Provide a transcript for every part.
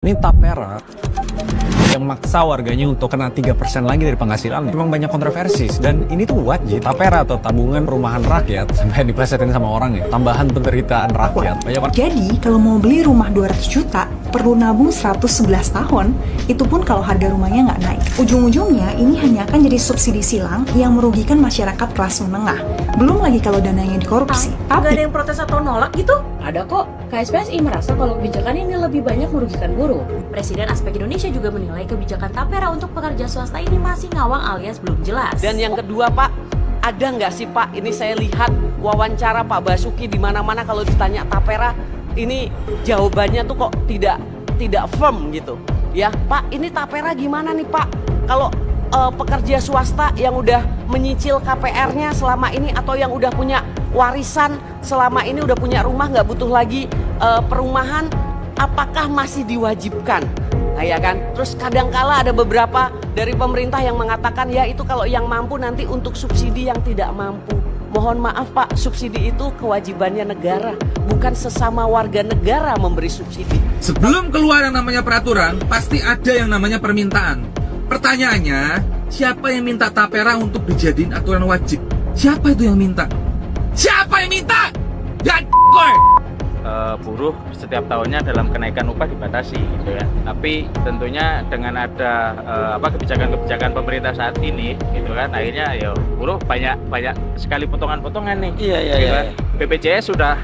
Ini Tapera yang maksa warganya untuk kena 3% lagi dari penghasilan. Memang banyak kontroversi dan ini tuh wajib. Tapera atau tabungan perumahan rakyat sampai diplesetin sama orang ya. Tambahan penderitaan rakyat. Banyak orang. Jadi kalau mau beli rumah 200 juta perlu nabung 111 tahun. Itu pun kalau harga rumahnya nggak naik. Ujung-ujungnya ini hanya akan jadi subsidi silang yang merugikan masyarakat kelas menengah. Belum lagi kalau dananya dikorupsi. Nggak ada yang protes atau nolak gitu? Ada kok. KSPSI merasa kalau kebijakan ini lebih banyak merugikan buruh. Presiden Aspek Indonesia juga menilai kebijakan Tapera untuk pekerja swasta ini masih ngawang alias belum jelas. Dan yang kedua Pak, ada nggak sih Pak, ini saya lihat wawancara Pak Basuki di mana-mana kalau ditanya Tapera, ini jawabannya tuh kok tidak firm gitu. Ya Pak, ini Tapera gimana nih Pak? Kalau pekerja swasta yang udah menyicil KPR-nya selama ini atau yang udah punya warisan selama ini, udah punya rumah, nggak butuh lagi perumahan, apakah masih diwajibkan? Nah ya kan, terus kadangkala ada beberapa dari pemerintah yang mengatakan ya itu kalau yang mampu nanti untuk subsidi yang tidak mampu. Mohon maaf Pak, subsidi itu kewajibannya negara, bukan sesama warga negara memberi subsidi. Sebelum keluar yang namanya peraturan, pasti ada yang namanya permintaan. Pertanyaannya, siapa yang minta Tapera untuk dijadiin aturan wajib? Siapa itu yang minta? Siapa yang minta? Ya buruh setiap tahunnya dalam kenaikan upah dibatasi gitu ya. Tapi tentunya dengan ada kebijakan-kebijakan pemerintah saat ini gitu kan, akhirnya ya buruh banyak sekali potongan-potongan nih. Iya. BPJS sudah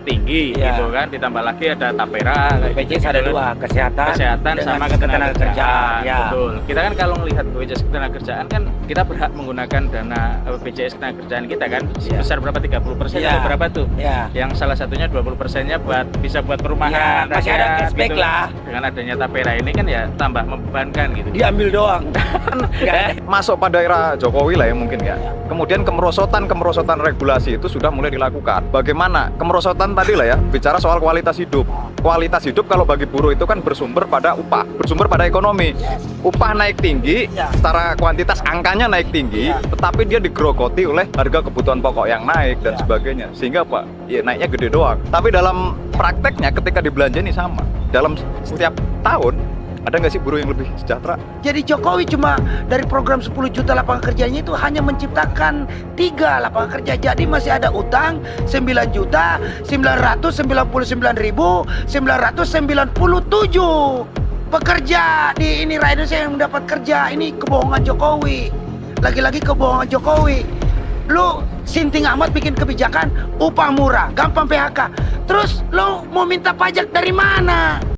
tinggi gitu kan, ditambah lagi ada Tapera. BPJS ada dua, kesehatan sama ketenagakerjaan. Betul. Kita kan kalau melihat BPJS ketenagakerjaan kan kita berhak menggunakan dana BPJS ketenagakerjaan kita kan sebesar berapa, 30% atau berapa tuh? Yang salah satunya 20%-nya bisa buat perumahan. Masih ada cashback gitu. lah. Dengan adanya Tapera ini kan ya tambah membebankan gitu. Diambil doang. Masuk pada era Jokowi lah ya mungkin ya. Kemudian kemerosotan regulasi itu sudah mulai dilakukan. Bagaimana kemerosotan tadi lah ya, bicara soal kualitas hidup. Kualitas hidup kalau bagi buruh itu kan bersumber pada upah, bersumber pada ekonomi. Upah naik tinggi, secara kuantitas angkanya naik tinggi, tetapi dia digerogoti oleh harga kebutuhan pokok yang naik dan sebagainya. Sehingga Pak, ya naiknya gede doang. Tapi dalam prakteknya ketika dibelanjani sama. Dalam setiap tahun ada nggak sih buruh yang lebih sejahtera? Jadi Jokowi cuma dari program 10 juta lapangan kerjanya itu hanya menciptakan 3 lapangan kerja. Jadi masih ada utang 9.999.997 pekerja di ini rakyat Indonesia yang mendapat kerja. Ini kebohongan Jokowi. Lagi-lagi kebohongan Jokowi. Lu sinting amat bikin kebijakan upah murah, gampang PHK. Terus lu mau minta pajak dari mana?